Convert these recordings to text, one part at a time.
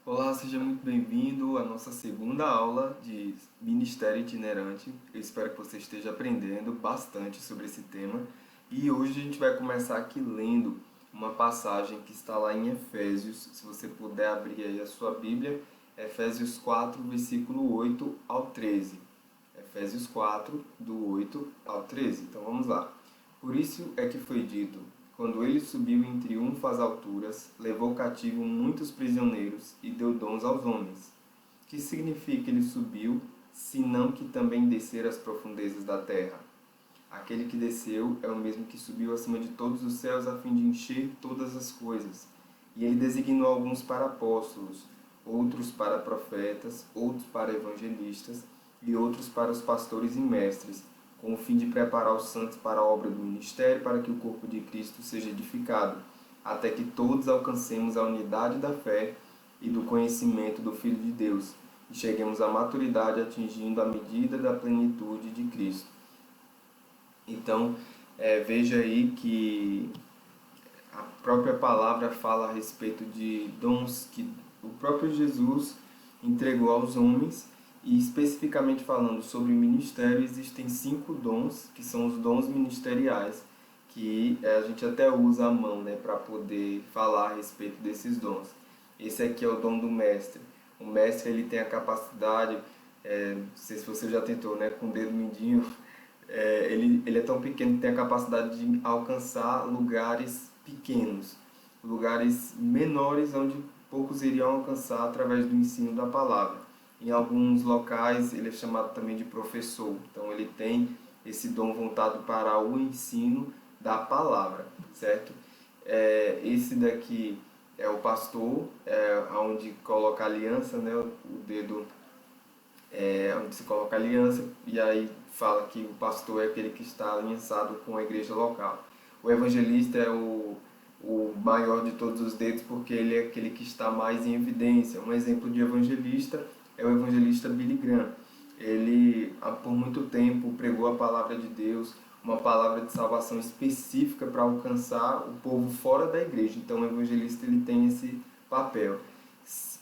Olá, seja muito bem-vindo à nossa segunda aula de Ministério Itinerante. Eu espero que você esteja aprendendo bastante sobre esse tema. E hoje a gente vai começar aqui lendo uma passagem que está lá em Efésios. Se você puder abrir aí a sua Bíblia, Efésios 4, versículo 8 ao 13. Efésios 4, do 8 ao 13. Então vamos lá. Por isso é que foi dito: quando ele subiu em triunfo às alturas, levou cativo muitos prisioneiros e deu dons aos homens. Que significa ele subiu, senão que também descer às profundezas da terra? Aquele que desceu é o mesmo que subiu acima de todos os céus a fim de encher todas as coisas. E ele designou alguns para apóstolos, outros para profetas, outros para evangelistas e outros para os pastores e mestres, com o fim de preparar os santos para a obra do ministério, para que o corpo de Cristo seja edificado, até que todos alcancemos a unidade da fé e do conhecimento do Filho de Deus, e cheguemos à maturidade atingindo a medida da plenitude de Cristo. Então, veja aí que a própria palavra fala a respeito de dons que o próprio Jesus entregou aos homens, e especificamente falando sobre o ministério, existem 5 dons, que são os dons ministeriais, que a gente até usa a mão, né, para poder falar a respeito desses dons. Esse aqui é o dom do mestre. O mestre ele tem a capacidade, não sei se você já tentou, né, com o dedo mindinho, ele é tão pequeno que tem a capacidade de alcançar lugares pequenos, lugares menores onde poucos iriam alcançar através do ensino da palavra. Em alguns locais ele é chamado também de professor, então ele tem esse dom voltado para o ensino da palavra, certo? Esse daqui é o pastor, onde coloca a aliança, né? O dedo onde se coloca a aliança, e aí fala que o pastor é aquele que está aliançado com a igreja local. O evangelista é o maior de todos os dedos, porque ele é aquele que está mais em evidência. Um exemplo de evangelista é o evangelista Billy Graham. Ele, por muito tempo, pregou a palavra de Deus, uma palavra de salvação específica para alcançar o povo fora da igreja. Então, o evangelista ele tem esse papel,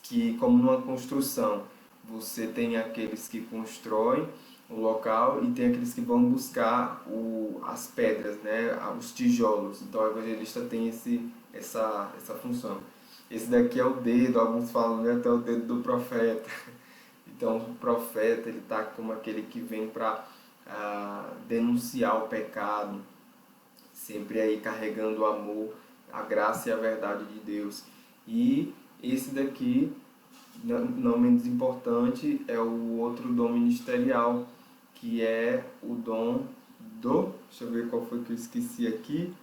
que como numa construção, você tem aqueles que constroem o local e tem aqueles que vão buscar as pedras, né, os tijolos. Então o evangelista tem essa função. Esse daqui é o dedo, alguns falam, né, até o dedo do profeta. Então o profeta ele está como aquele que vem para denunciar o pecado, sempre aí carregando o amor, a graça e a verdade de Deus. E esse daqui, não menos importante, é o outro dom ministerial, que é o dom do... Deixa eu ver qual foi que eu esqueci aqui.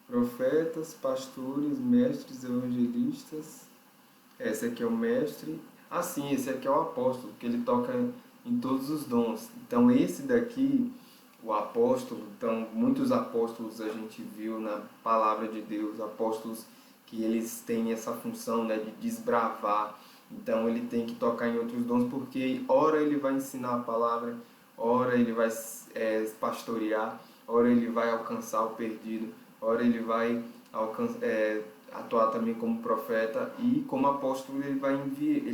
Profetas, pastores, mestres, evangelistas. Esse aqui é o mestre. Ah, sim, esse aqui é o apóstolo, que ele toca em todos os dons. Então, esse daqui, o apóstolo, então, muitos apóstolos a gente viu na palavra de Deus, apóstolos que eles têm essa função, né, de desbravar. Então, ele tem que tocar em outros dons, porque ora ele vai ensinar a palavra, ora ele vai pastorear, ora ele vai alcançar o perdido, ora ele vai atuar também como profeta, e como apóstolo ele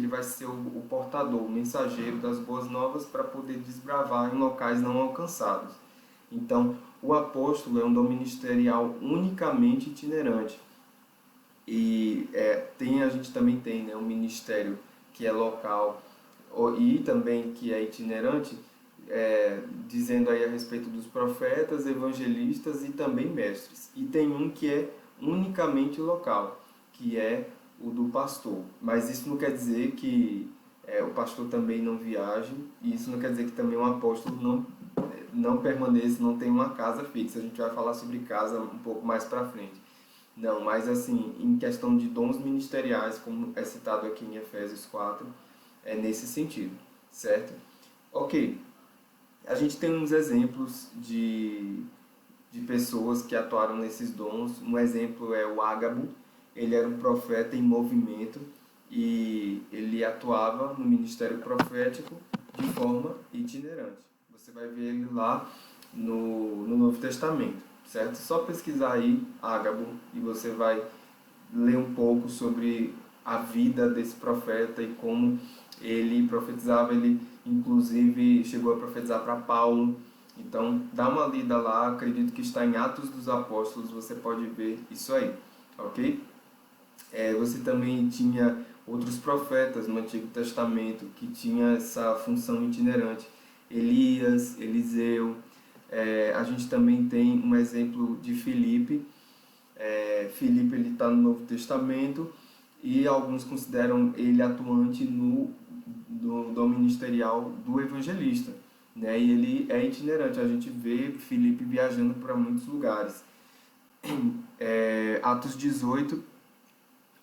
vai ser o portador, o mensageiro das boas novas para poder desbravar em locais não alcançados. Então, o apóstolo é um dom ministerial unicamente itinerante. E a gente também tem, né, um ministério que é local e também que é itinerante, dizendo aí a respeito dos profetas, evangelistas e também mestres. E tem um que é unicamente local, que é o do pastor. Mas isso não quer dizer que o pastor também não viaje, e isso não quer dizer que também um apóstolo não permaneça, não tem uma casa fixa. A gente vai falar sobre casa um pouco mais para frente. Não, mas assim, em questão de dons ministeriais, como é citado aqui em Efésios 4, é nesse sentido, certo? Ok, a gente tem uns exemplos de pessoas que atuaram nesses dons. Um exemplo é o Ágabo. Ele era um profeta em movimento e ele atuava no ministério profético de forma itinerante. Você vai ver ele lá no Novo Testamento, certo? Só pesquisar aí Ágabo e você vai ler um pouco sobre a vida desse profeta e como ele profetizava. Ele inclusive chegou a profetizar para Paulo. Então dá uma lida lá, acredito que está em Atos dos Apóstolos, você pode ver isso aí, ok? Você também tinha outros profetas no Antigo Testamento que tinha essa função itinerante. Elias, Eliseu. A gente também tem um exemplo de Filipe. Filipe ele está no Novo Testamento e alguns consideram ele atuante no dom ministerial do evangelista, né? E ele é itinerante, a gente vê Filipe viajando para muitos lugares. Atos 18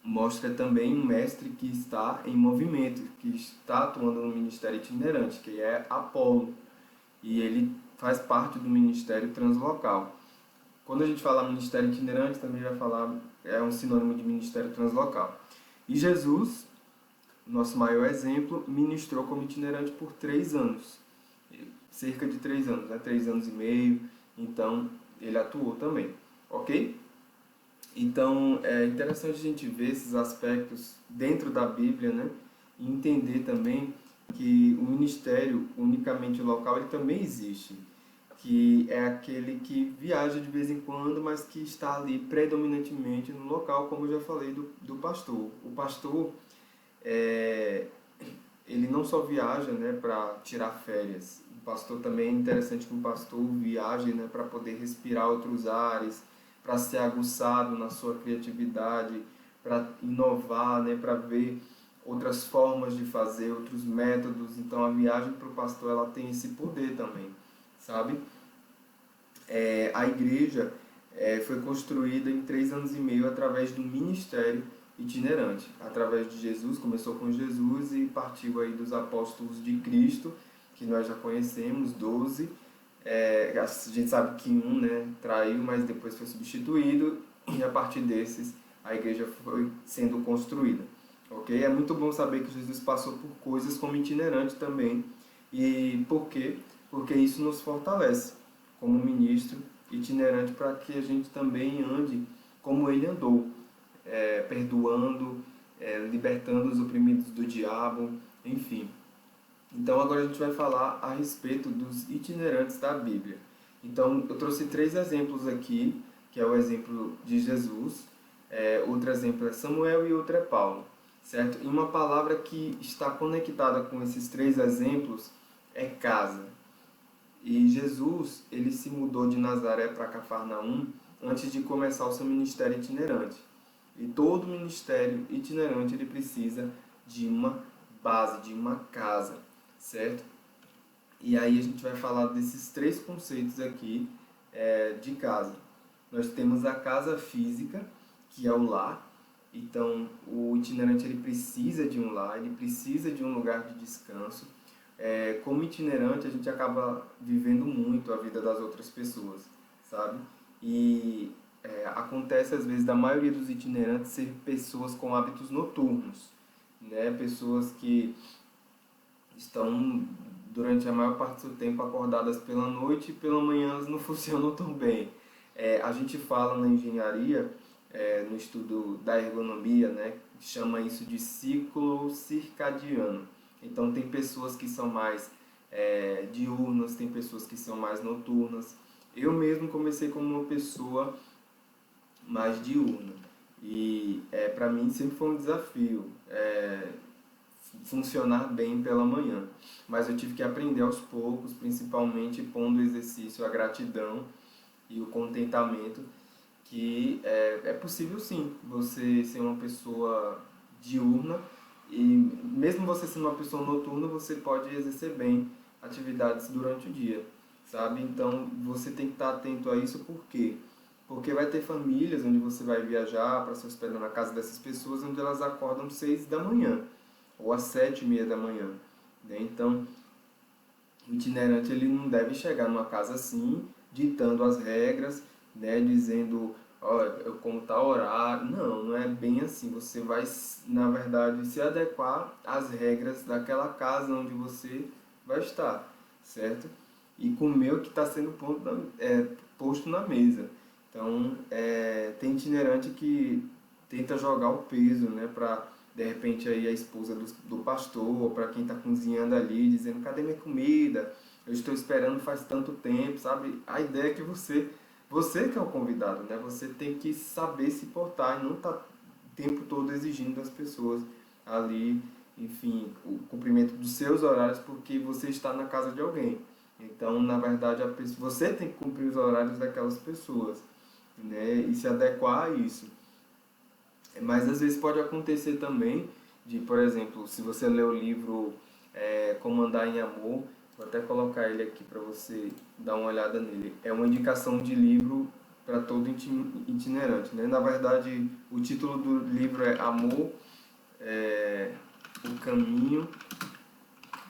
mostra também um mestre que está em movimento, que está atuando no ministério itinerante, que é Apolo, e ele faz parte do ministério translocal. Quando a gente fala ministério itinerante, também vai falar, é um sinônimo de ministério translocal. E Jesus, nosso maior exemplo, ministrou como itinerante por 3 anos, cerca de 3 anos, né? 3 anos e meio, então ele atuou também, ok? Então é interessante a gente ver esses aspectos dentro da Bíblia, né? E entender também que o ministério unicamente local ele também existe, que é aquele que viaja de vez em quando, mas que está ali predominantemente no local, como eu já falei do pastor. O pastor, ele não só viaja, né, para tirar férias. O pastor também é interessante que o pastor viaje, né, para poder respirar outros ares, para ser aguçado na sua criatividade, para inovar, né, para ver outras formas de fazer, outros métodos. Então a viagem para o pastor ela tem esse poder também, sabe? A igreja foi construída em 3 anos e meio através do ministério itinerante. Através de Jesus, começou com Jesus e partiu aí dos apóstolos de Cristo, que nós já conhecemos, 12. A gente sabe que um, né, traiu, mas depois foi substituído, e a partir desses a igreja foi sendo construída. Ok? É muito bom saber que Jesus passou por coisas como itinerante também. E por quê? Porque isso nos fortalece como ministro itinerante para que a gente também ande como ele andou, perdoando, libertando os oprimidos do diabo, enfim. Então agora a gente vai falar a respeito dos itinerantes da Bíblia. Então eu trouxe 3 exemplos aqui, que é o exemplo de Jesus, outro exemplo é Samuel e outro é Paulo, certo? E uma palavra que está conectada com esses 3 exemplos é casa. E Jesus, ele se mudou de Nazaré para Cafarnaum antes de começar o seu ministério itinerante. E todo ministério itinerante ele precisa de uma base, de uma casa, certo? E aí a gente vai falar desses 3 conceitos aqui de casa. Nós temos a casa física, que é o lar. Então, o itinerante ele precisa de um lar, ele precisa de um lugar de descanso. Como itinerante, a gente acaba vivendo muito a vida das outras pessoas, sabe? E acontece, às vezes, da maioria dos itinerantes ser pessoas com hábitos noturnos, né? Pessoas que estão, durante a maior parte do tempo, acordadas pela noite e pela manhã elas não funcionam tão bem. A gente fala na engenharia, no estudo da ergonomia, né? Chama isso de ciclo circadiano. Então tem pessoas que são mais diurnas, tem pessoas que são mais noturnas. Eu mesmo comecei como uma pessoa mais diurna e para mim sempre foi um desafio funcionar bem pela manhã. Mas eu tive que aprender aos poucos, principalmente pondo o exercício, a gratidão e o contentamento, que é possível sim você ser uma pessoa diurna e mesmo você sendo uma pessoa noturna, você pode exercer bem atividades durante o dia, sabe? Então você tem que estar atento a isso, por quê? Porque vai ter famílias onde você vai viajar para se hospedar na casa dessas pessoas, onde elas acordam 6 da manhã ou às 7h30 da manhã, né? Então o itinerante ele não deve chegar numa casa assim, ditando as regras, né? Dizendo como tal horário. Não, não é bem assim. Você vai, na verdade, se adequar às regras daquela casa onde você vai estar, certo? E comer o que está sendo posto na mesa. Então, tem itinerante que tenta jogar o peso, né, para de repente aí a esposa do pastor, para quem está cozinhando ali, dizendo, cadê minha comida? Eu estou esperando faz tanto tempo, sabe? A ideia é que você que é o convidado, né? Você tem que saber se portar e não tá o tempo todo exigindo das pessoas ali, enfim, o cumprimento dos seus horários porque você está na casa de alguém. Então, na verdade, você tem que cumprir os horários daquelas pessoas, né? E se adequar a isso. Mas às vezes pode acontecer também de, por exemplo, se você lê o livro Como Andar em Amor, vou até colocar ele aqui para você dar uma olhada nele. É uma indicação de livro para todo itinerante, né? Na verdade, o título do livro é Amor, o Caminho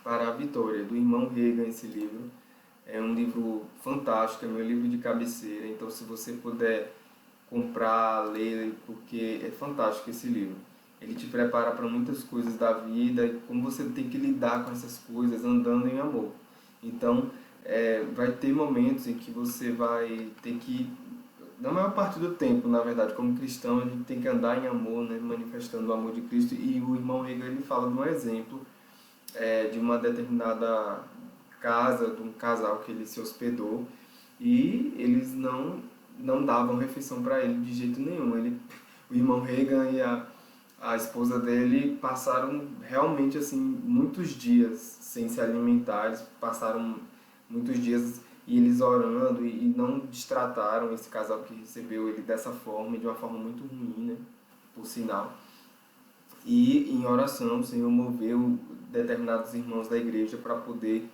para a Vitória, do irmão Reagan, esse livro. É um livro fantástico, é meu livro de cabeceira, então se você puder comprar, ler, porque é fantástico esse livro. Ele te prepara para muitas coisas da vida e como você tem que lidar com essas coisas andando em amor. Então, vai ter momentos em que você vai ter que, na maior parte do tempo, na verdade, como cristão, a gente tem que andar em amor, né, manifestando o amor de Cristo. E o irmão Reagan, ele fala de um exemplo de uma determinada casa, de um casal que ele se hospedou, e eles não davam refeição para ele de jeito nenhum. O irmão Reagan e a esposa dele passaram realmente assim muitos dias sem se alimentar, eles passaram muitos dias e eles orando e não destrataram esse casal que recebeu ele dessa forma, de uma forma muito ruim, né, por sinal. E em oração o Senhor moveu determinados irmãos da igreja para poder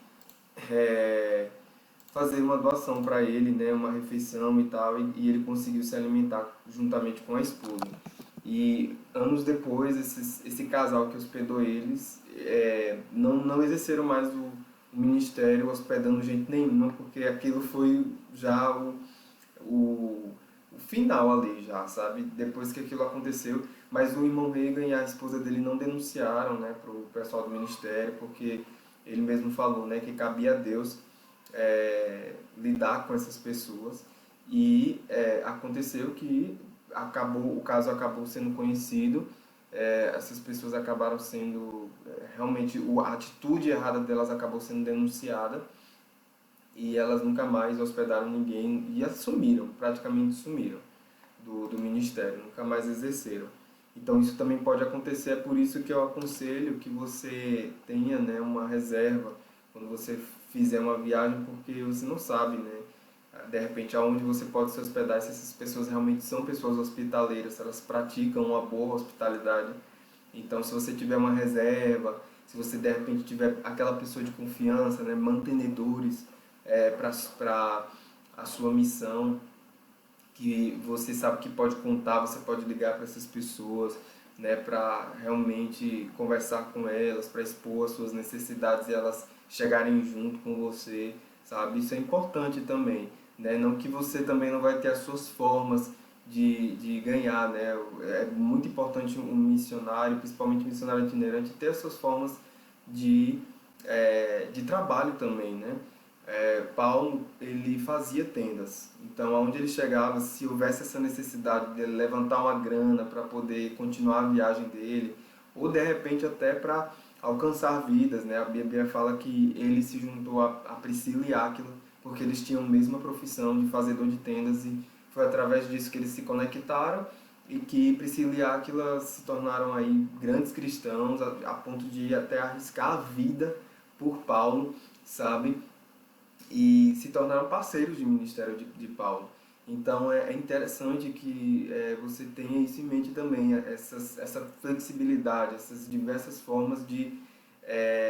é, fazer uma doação para ele, né, uma refeição e tal, e ele conseguiu se alimentar juntamente com a esposa. E anos depois, esse casal que hospedou eles não exerceram mais o ministério hospedando gente nenhuma, porque aquilo foi já o final ali já, sabe? Depois que aquilo aconteceu, mas o irmão Reagan e a esposa dele não denunciaram, né, para o pessoal do ministério, porque ele mesmo falou, né, que cabia a Deus lidar com essas pessoas. E aconteceu que o caso acabou sendo conhecido, essas pessoas acabaram sendo realmente a atitude errada delas acabou sendo denunciada e elas nunca mais hospedaram ninguém e assumiram, praticamente sumiram do ministério, nunca mais exerceram. Então isso também pode acontecer, é por isso que eu aconselho que você tenha, né, uma reserva quando você fizer uma viagem, porque você não sabe, né, de repente aonde você pode se hospedar, se essas pessoas realmente são pessoas hospitaleiras, se elas praticam uma boa hospitalidade. Então se você tiver uma reserva, se você de repente tiver aquela pessoa de confiança, né, mantenedores para a sua missão, que você sabe que pode contar, você pode ligar para essas pessoas, né, para realmente conversar com elas, para expor as suas necessidades e elas chegarem junto com você, sabe? Isso é importante também, né? Não que você também não vai ter as suas formas de ganhar, né? É muito importante um missionário, principalmente um missionário itinerante, ter as suas formas de, de trabalho também, né? Paulo, ele fazia tendas. Então, aonde ele chegava, se houvesse essa necessidade de ele levantar uma grana para poder continuar a viagem dele, ou de repente até para alcançar vidas, né? A Bíblia fala que ele se juntou a Priscila e Áquila, porque eles tinham a mesma profissão de fazedor de tendas e foi através disso que eles se conectaram e que Priscila e Áquila se tornaram aí grandes cristãos a ponto de até arriscar a vida por Paulo, sabe? E se tornaram parceiros de ministério de Paulo. Então é interessante que você tenha isso em mente também, essa flexibilidade, essas diversas formas de,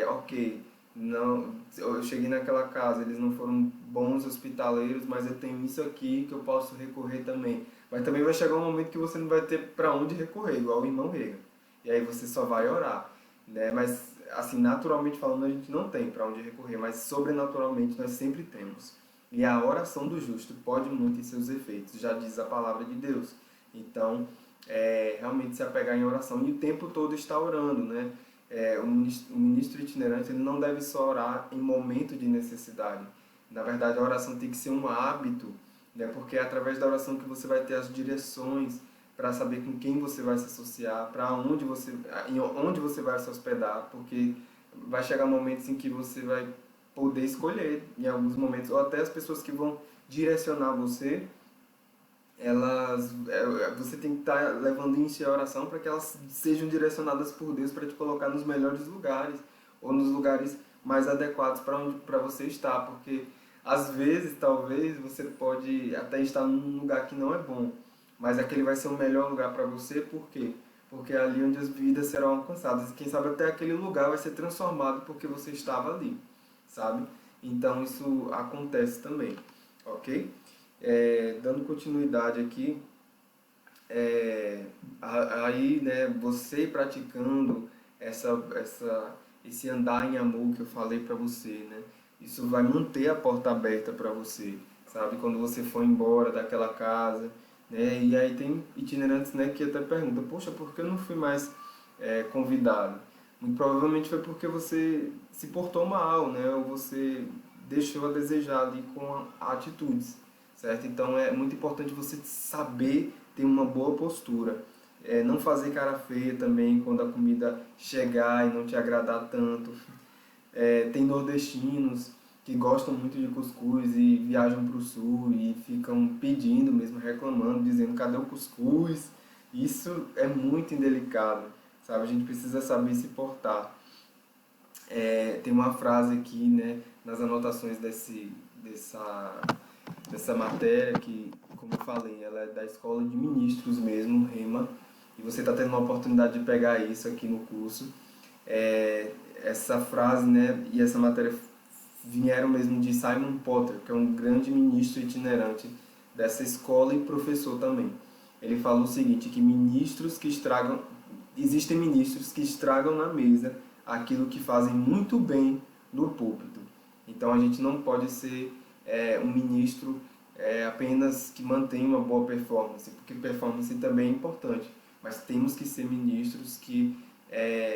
ok, não, eu cheguei naquela casa, eles não foram bons hospitaleiros, mas eu tenho isso aqui que eu posso recorrer também. Mas também vai chegar um momento que você não vai ter para onde recorrer, igual o irmão Reagan. E aí você só vai orar, né? Mas assim, naturalmente falando, a gente não tem para onde recorrer, mas sobrenaturalmente nós sempre temos. E a oração do justo pode muito em seus efeitos, já diz a palavra de Deus. Então, realmente se apegar em oração e o tempo todo estar orando, né? O ministro itinerante ele não deve só orar em momento de necessidade. Na verdade, a oração tem que ser um hábito, né? Porque é através da oração que você vai ter as direções para saber com quem você vai se associar, onde você vai se hospedar, porque vai chegar momentos em que você vai poder escolher, em alguns momentos, ou até as pessoas que vão direcionar você, você tem que estar levando em si a oração para que elas sejam direcionadas por Deus para te colocar nos melhores lugares, ou nos lugares mais adequados para você estar, porque às vezes, talvez, você pode até estar num lugar que não é bom, mas aquele vai ser o melhor lugar para você, por quê? Porque é ali onde as vidas serão alcançadas, e quem sabe até aquele lugar vai ser transformado porque você estava ali, sabe? Então isso acontece também, ok? Dando continuidade aqui, aí, né, você praticando esse andar em amor que eu falei para você, né, isso vai manter a porta aberta para você, sabe, quando você for embora daquela casa, né, e aí tem itinerantes, né, que até perguntam, poxa, por que eu não fui mais convidado? Muito provavelmente foi porque você se portou mal, né, ou você deixou a desejar ali com atitudes, certo? Então é muito importante você saber ter uma boa postura. Não fazer cara feia também quando a comida chegar e não te agradar tanto. Tem nordestinos que gostam muito de cuscuz e viajam para o sul e ficam pedindo mesmo, reclamando, dizendo cadê o cuscuz? Isso é muito indelicado, sabe? A gente precisa saber se portar. Tem uma frase aqui, né, nas anotações dessa matéria que, como eu falei, ela é da Escola de Ministros mesmo, Rema, e você está tendo uma oportunidade de pegar isso aqui no curso. Essa frase, né, e essa matéria vieram mesmo de Simon Potter, que é um grande ministro itinerante dessa escola e professor também. Ele falou o seguinte, que existem ministros que estragam na mesa aquilo que fazem muito bem no púlpito. Então a gente não pode ser um ministro apenas que mantém uma boa performance, porque performance também é importante, mas temos que ser ministros que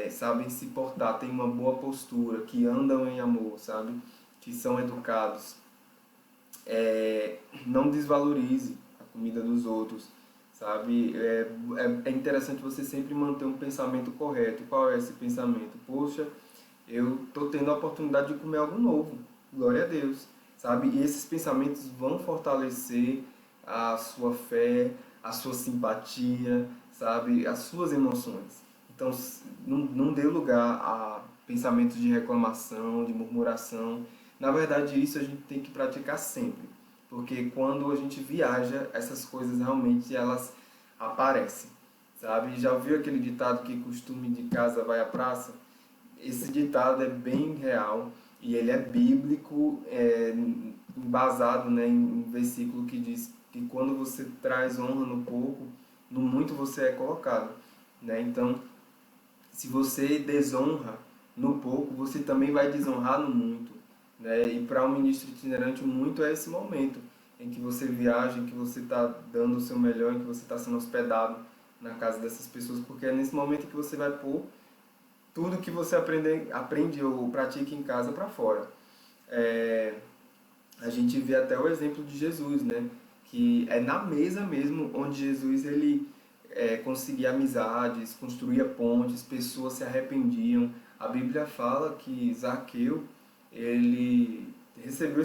sabem se portar, têm uma boa postura, que andam em amor, sabe? Que são educados. Não desvalorize a comida dos outros, sabe? É interessante você sempre manter um pensamento correto. Qual é esse pensamento? Poxa, eu estou tendo a oportunidade de comer algo novo, glória a Deus, sabe? E esses pensamentos vão fortalecer a sua fé, a sua simpatia, sabe? As suas emoções. Então, não dê lugar a pensamentos de reclamação, de murmuração. Na verdade, isso a gente tem que praticar sempre, porque quando a gente viaja, essas coisas realmente elas aparecem, sabe? Já ouviu aquele ditado que costume de casa vai à praça? Esse ditado é bem real e ele é bíblico, embasado, né, em um versículo que diz que quando você traz honra no pouco, no muito você é colocado, né? Então, se você desonra no pouco, você também vai desonrar no muito, né? E para um ministro itinerante, o muito é esse momento em que você viaja, em que você está dando o seu melhor, em que você está sendo hospedado na casa dessas pessoas, porque é nesse momento que você vai pôr tudo que você aprende ou pratica em casa para fora. A gente vê até o exemplo de Jesus, né? Que é na mesa mesmo onde Jesus ele conseguia amizades, construía pontes, pessoas se arrependiam. A Bíblia fala que Zaqueu ele recebeu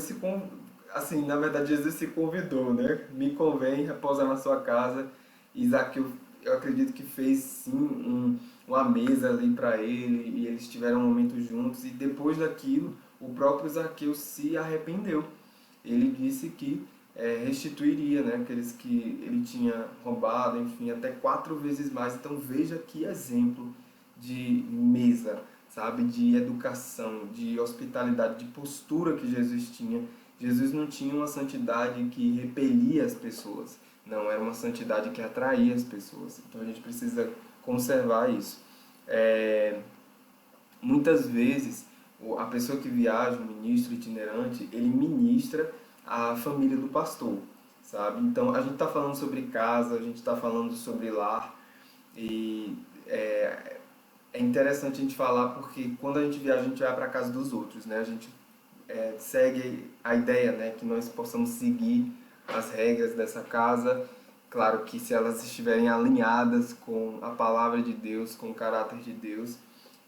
assim, na verdade Jesus se convidou, né? Me convém repousar na sua casa. E Zaqueu, eu acredito que fez sim uma mesa ali para ele e eles tiveram um momento juntos e depois daquilo o próprio Zaqueu se arrependeu. Ele disse que restituiria, né, aqueles que ele tinha roubado, enfim, até 4 vezes mais. Então veja que exemplo de mesa, sabe, de educação, de hospitalidade, de postura que Jesus tinha. Jesus não tinha uma santidade que repelia as pessoas, não, era uma santidade que atraía as pessoas. Então a gente precisa conservar isso. Muitas vezes a pessoa que viaja, o ministro itinerante, ele ministra a família do pastor, sabe? Então a gente está falando sobre casa, a gente está falando sobre lar e é interessante a gente falar porque quando a gente viaja a gente vai para a casa dos outros, né? A gente segue a ideia, né, que nós possamos seguir as regras dessa casa. Claro que se elas estiverem alinhadas com a palavra de Deus, com o caráter de Deus,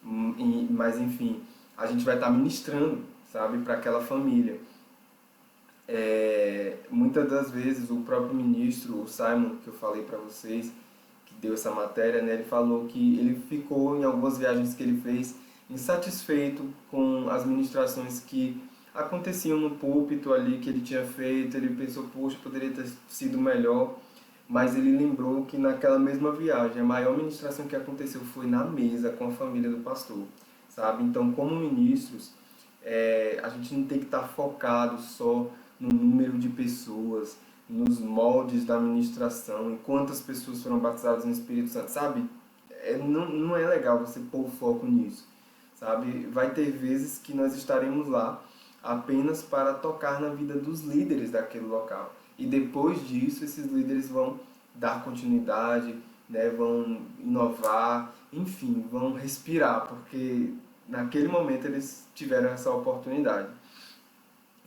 mas enfim, a gente vai estar ministrando, sabe, para aquela família. Muitas das vezes o próprio ministro, o Simon, que eu falei para vocês, que deu essa matéria, né, ele falou que ele ficou em algumas viagens que ele fez insatisfeito com as ministrações que aconteciam no púlpito ali que ele tinha feito. Ele pensou, poxa, poderia ter sido melhor, mas ele lembrou que naquela mesma viagem a maior ministração que aconteceu foi na mesa com a família do pastor, sabe? Então, como ministros, a gente não tem que estar focado só no número de pessoas, nos moldes da administração, em quantas pessoas foram batizadas no Espírito Santo, sabe? Não é legal você pôr foco nisso, sabe? Vai ter vezes que nós estaremos lá apenas para tocar na vida dos líderes daquele local. E depois disso, esses líderes vão dar continuidade, né? Vão inovar, enfim, vão respirar, porque naquele momento eles tiveram essa oportunidade.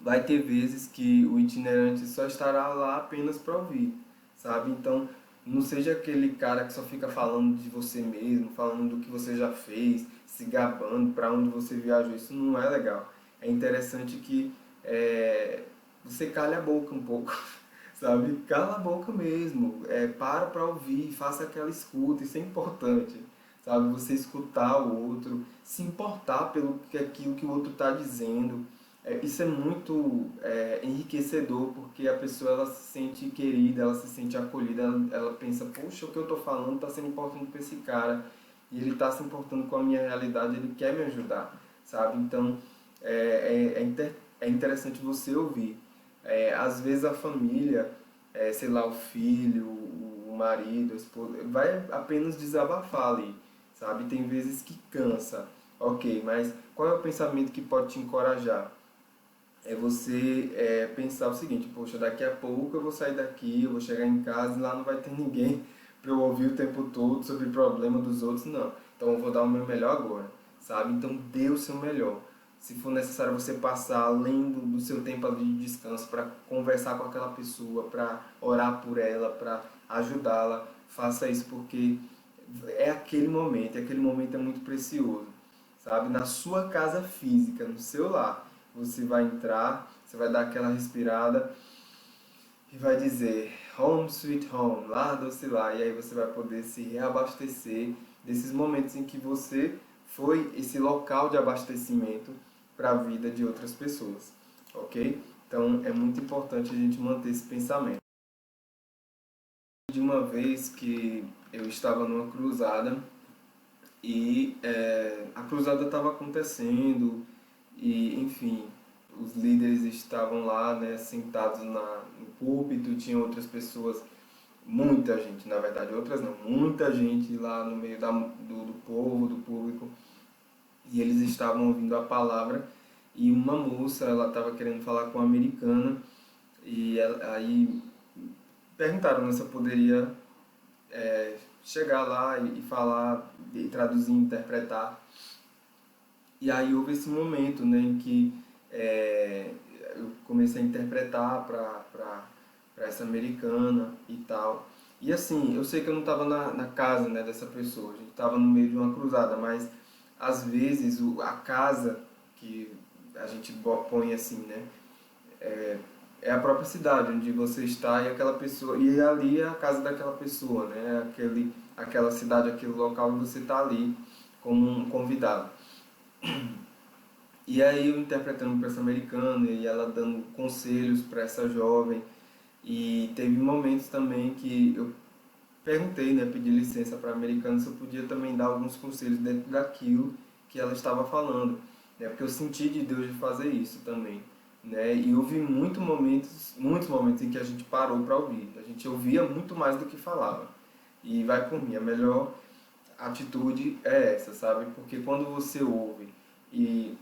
Vai ter vezes que o itinerante só estará lá apenas para ouvir, sabe? Então, não seja aquele cara que só fica falando de você mesmo, falando do que você já fez, se gabando para onde você viajou. Isso não é legal. É interessante que você cale a boca um pouco, sabe? Cala a boca mesmo. Para ouvir, faça aquela escuta. Isso é importante, sabe? Você escutar o outro, se importar pelo que aquilo que o outro está dizendo. Isso é muito enriquecedor, porque a pessoa ela se sente querida, ela se sente acolhida, ela pensa, poxa, o que eu estou falando está sendo importante para esse cara, e ele está se importando com a minha realidade, ele quer me ajudar, sabe? Então, é interessante você ouvir. Às vezes a família, sei lá, o filho, o marido, a esposa, vai apenas desabafar ali, sabe? Tem vezes que cansa, ok, mas qual é o pensamento que pode te encorajar? Você pensar o seguinte, poxa, daqui a pouco eu vou sair daqui, eu vou chegar em casa e lá não vai ter ninguém para eu ouvir o tempo todo sobre o problema dos outros, não. Então eu vou dar o meu melhor agora, sabe? Então dê o seu melhor. Se for necessário você passar além do seu tempo ali de descanso para conversar com aquela pessoa, para orar por ela, para ajudá-la, faça isso, porque aquele momento é muito precioso, sabe? Na sua casa física, no seu lar, você vai entrar, você vai dar aquela respirada e vai dizer Home Sweet Home, lá doce lá, e aí você vai poder se reabastecer desses momentos em que você foi esse local de abastecimento para a vida de outras pessoas, ok? Então é muito importante a gente manter esse pensamento. De uma vez que eu estava numa cruzada e a cruzada estava acontecendo e, enfim, os líderes estavam lá, né, sentados no púlpito, tinha outras pessoas, muita gente, na verdade, outras não, muita gente lá no meio do povo, do público, e eles estavam ouvindo a palavra, e uma moça, ela estava querendo falar com uma americana, e aí perguntaram, né, se eu poderia chegar lá e falar, e traduzir, interpretar. E aí houve esse momento, né, em que eu comecei a interpretar para essa americana e tal. E assim, eu sei que eu não estava na casa, né, dessa pessoa, a gente estava no meio de uma cruzada, mas às vezes a casa que a gente põe assim, né, é a própria cidade onde você está e aquela pessoa, e ali é a casa daquela pessoa, né, aquela cidade, aquele local e você está ali como um convidado. E aí eu interpretando para essa americana e ela dando conselhos para essa jovem. E teve momentos também que eu perguntei, né, pedi licença para a americana se eu podia também dar alguns conselhos dentro daquilo que ela estava falando, né, porque eu senti de Deus de fazer isso também, né, e houve muitos momentos em que a gente parou para ouvir, a gente ouvia muito mais do que falava. E vai por mim, a melhor atitude é essa, sabe? Porque quando você ouve e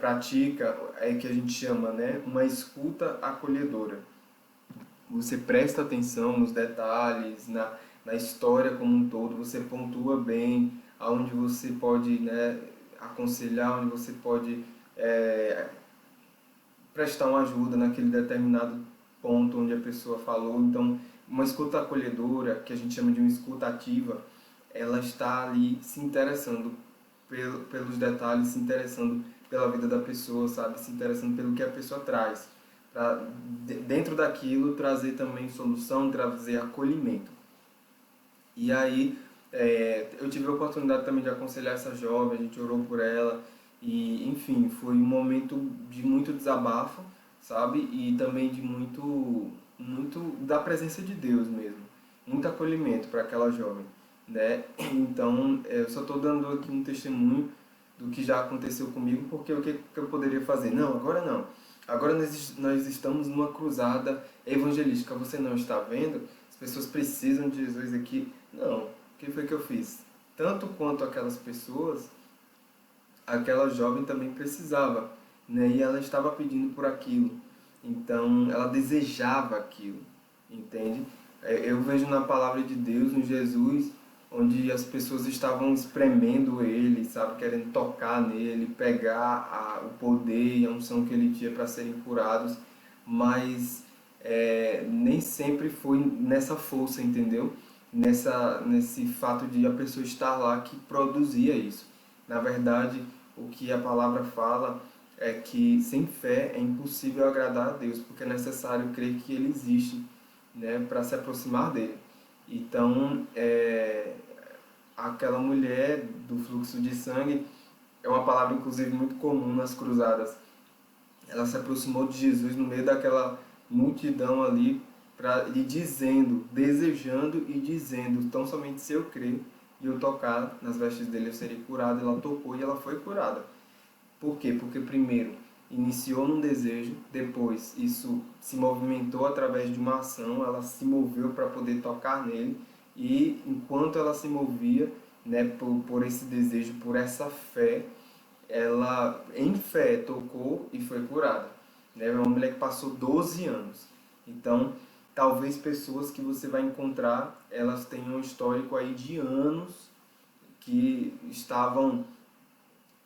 pratica, é que a gente chama, né, uma escuta acolhedora. Você presta atenção nos detalhes, na história como um todo, você pontua bem aonde você pode, né, aconselhar, onde você pode prestar uma ajuda naquele determinado ponto onde a pessoa falou. Então, uma escuta acolhedora, que a gente chama de uma escuta ativa, ela está ali se interessando pelos detalhes, se interessando pela vida da pessoa, sabe? Se interessando pelo que a pessoa traz. Para, dentro daquilo, trazer também solução, trazer acolhimento. E aí, eu tive a oportunidade também de aconselhar essa jovem, a gente orou por ela, e enfim, foi um momento de muito desabafo, sabe? E também de muito da presença de Deus mesmo, muito acolhimento para aquela jovem, né? Então, eu só estou dando aqui um testemunho do que já aconteceu comigo, porque o que eu poderia fazer? Não, agora não. Agora nós estamos numa cruzada evangelística, você não está vendo? As pessoas precisam de Jesus aqui. Não, o que foi que eu fiz? Tanto quanto aquelas pessoas, aquela jovem também precisava, né? E ela estava pedindo por aquilo. Então, ela desejava aquilo, entende? Eu vejo na palavra de Deus, em Jesus, onde as pessoas estavam espremendo ele, sabe? Querendo tocar nele, pegar o poder e a unção que ele tinha para serem curados, mas nem sempre foi nessa força, entendeu? Nesse fato de a pessoa estar lá que produzia isso. Na verdade, o que a palavra fala é que sem fé é impossível agradar a Deus, porque é necessário crer que Ele existe, né, para se aproximar dele. Então, aquela mulher do fluxo de sangue é uma palavra inclusive muito comum nas cruzadas. Ela se aproximou de Jesus no meio daquela multidão ali, e dizendo, desejando e dizendo, tão somente se eu crer e eu tocar nas vestes dele eu serei curada. Ela tocou e ela foi curada. Por quê? Porque primeiro iniciou num desejo, depois isso se movimentou através de uma ação, ela se moveu para poder tocar nele, e enquanto ela se movia, né, por esse desejo, por essa fé, ela em fé tocou e foi curada. Né? É uma mulher que passou 12 anos. Então, talvez pessoas que você vai encontrar, elas tenham um histórico aí de anos que estavam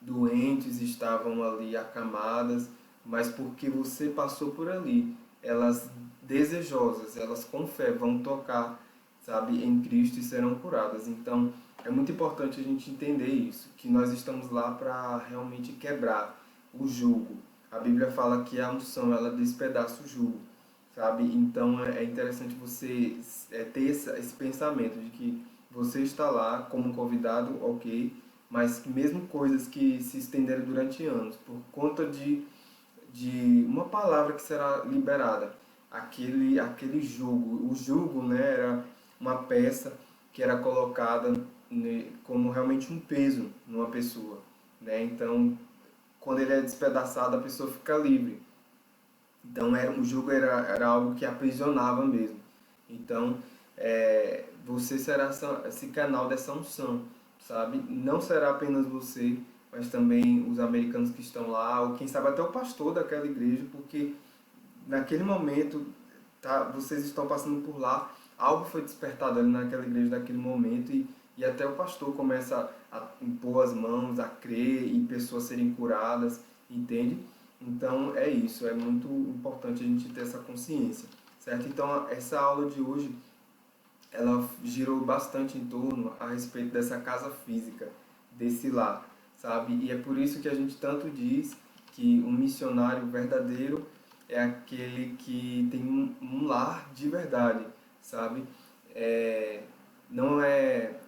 doentes, estavam ali acamadas, mas porque você passou por ali, elas desejosas, elas com fé vão tocar, sabe, em Cristo e serão curadas. Então, é muito importante a gente entender isso, que nós estamos lá para realmente quebrar o jugo. A Bíblia fala que a unção, ela despedaça o jugo, sabe? Então, é interessante você ter esse pensamento de que você está lá como convidado, ok, mas que mesmo coisas que se estenderam durante anos, por conta de uma palavra que será liberada, aquele jugo, o jugo, né, era uma peça que era colocada, né, como realmente um peso numa pessoa, né? Então, quando ele é despedaçado, a pessoa fica livre. Então, o jugo era algo que aprisionava mesmo. Então, você será esse canal dessa unção, sabe? Não será apenas você, mas também os americanos que estão lá, ou quem sabe até o pastor daquela igreja, porque naquele momento, tá, vocês estão passando por lá, algo foi despertado ali naquela igreja naquele momento, e até o pastor começa a impor as mãos, a crer, e pessoas serem curadas, entende? Então é isso, é muito importante a gente ter essa consciência, certo? Então essa aula de hoje, ela girou bastante em torno a respeito dessa casa física, desse lar, sabe? E é por isso que a gente tanto diz que um missionário verdadeiro é aquele que tem um lar de verdade, sabe? Não é,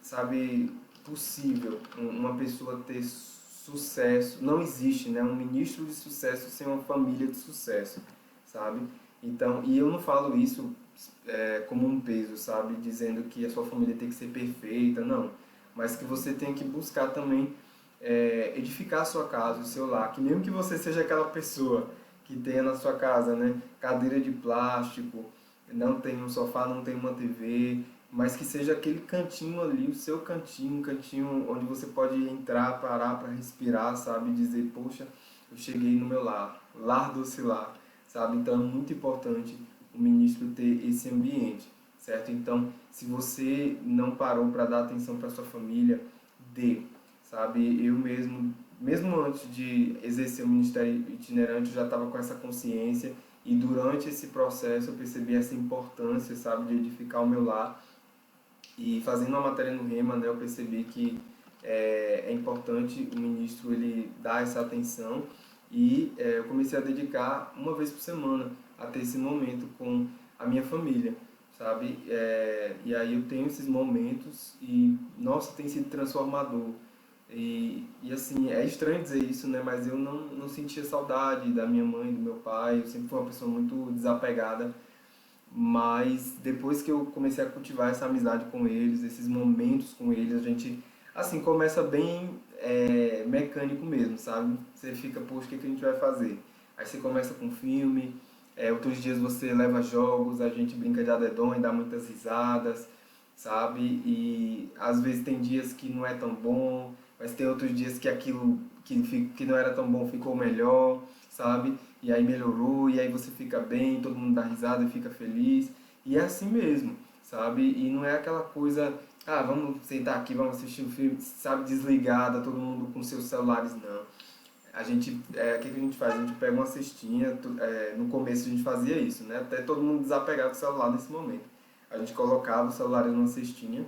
sabe, possível uma pessoa ter sucesso, não existe, né, um ministro de sucesso sem uma família de sucesso, sabe? Então, e eu não falo isso como um peso, sabe? Dizendo que a sua família tem que ser perfeita, não. Mas que você tem que buscar também edificar a sua casa, o seu lar. Que mesmo que você seja aquela pessoa que tenha na sua casa, né, cadeira de plástico, não tem um sofá, não tem uma TV, mas que seja aquele cantinho ali, o seu cantinho, um cantinho onde você pode entrar, parar para respirar, sabe? Dizer, poxa, eu cheguei no meu lar, lar doce lar, sabe? Então é muito importante o ministro ter esse ambiente, certo? Então, se você não parou para dar atenção para sua família, dê, sabe? Eu mesmo antes de exercer o ministério itinerante, eu já estava com essa consciência, E durante esse processo eu percebi essa importância, sabe, de edificar o meu lar. E fazendo uma matéria no Rema, né, eu percebi que é importante o ministro ele dar essa atenção e eu comecei a dedicar uma vez por semana a ter esse momento com a minha família, sabe? E aí eu tenho esses momentos e, nossa, tem sido transformador. E assim, é estranho dizer isso, né? Mas eu não sentia saudade da minha mãe, do meu pai. Eu sempre fui uma pessoa muito desapegada. Mas depois que eu comecei a cultivar essa amizade com eles, esses momentos com eles, a gente, assim, começa bem mecânico mesmo, sabe? Você fica, poxa, o que a gente vai fazer? Aí você começa com filme, outros dias você leva jogos, a gente brinca de adedonha, dá muitas risadas, sabe? E às vezes tem dias que não é tão bom, mas tem outros dias que aquilo que não era tão bom ficou melhor, sabe? E aí melhorou, e aí você fica bem, todo mundo dá risada e fica feliz. E é assim mesmo, sabe? E não é aquela coisa, ah, vamos sentar aqui, vamos assistir um filme, sabe, desligada, todo mundo com seus celulares, não. O que a gente faz? A gente pega uma cestinha, no começo a gente fazia isso, né? Até todo mundo desapegar do celular nesse momento. A gente colocava os celulares numa cestinha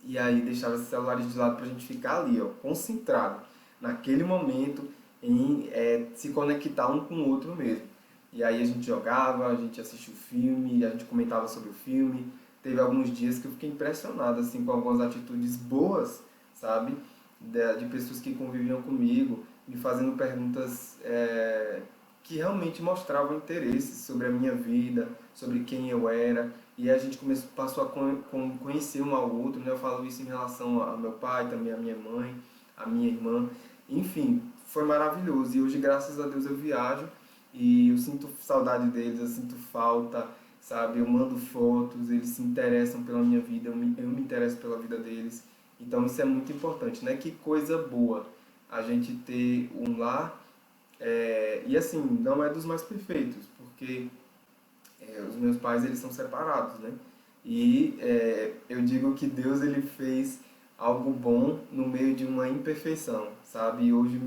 e aí deixava esses celulares de lado pra gente ficar ali, ó, concentrado, naquele momento, em se conectar um com o outro mesmo. E aí a gente jogava, a gente assistia o filme, a gente comentava sobre o filme. Teve alguns dias que eu fiquei impressionado assim, com algumas atitudes boas, sabe? De pessoas que conviviam comigo, me fazendo perguntas que realmente mostravam interesse sobre a minha vida, sobre quem eu era. E a gente passou a conhecer um ao outro, né? Eu falo isso em relação ao meu pai, também à minha mãe, à minha irmã. Enfim, foi maravilhoso. E hoje, graças a Deus, eu viajo e eu sinto saudade deles, eu sinto falta, sabe? Eu mando fotos, eles se interessam pela minha vida, eu me interesso pela vida deles. Então isso é muito importante, né? Que coisa boa a gente ter um lar. E assim, não é dos mais perfeitos, porque os meus pais eles são separados, né? E eu digo que Deus ele fez algo bom no meio de uma imperfeição, sabe? E hoje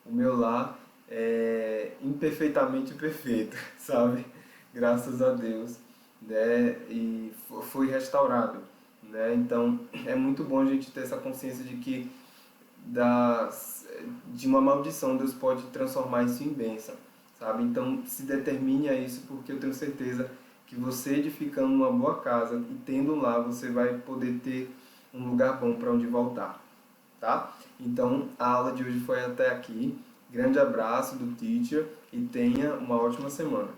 o meu lar é imperfeitamente perfeito, sabe? Graças a Deus, né? E foi restaurado, né? Então é muito bom a gente ter essa consciência de que de uma maldição Deus pode transformar isso em bênção, sabe? Então se determine a isso, porque eu tenho certeza que você edificando uma boa casa e tendo lá, você vai poder ter um lugar bom para onde voltar, tá? Então a aula de hoje foi até aqui. Grande abraço do teacher e tenha uma ótima semana.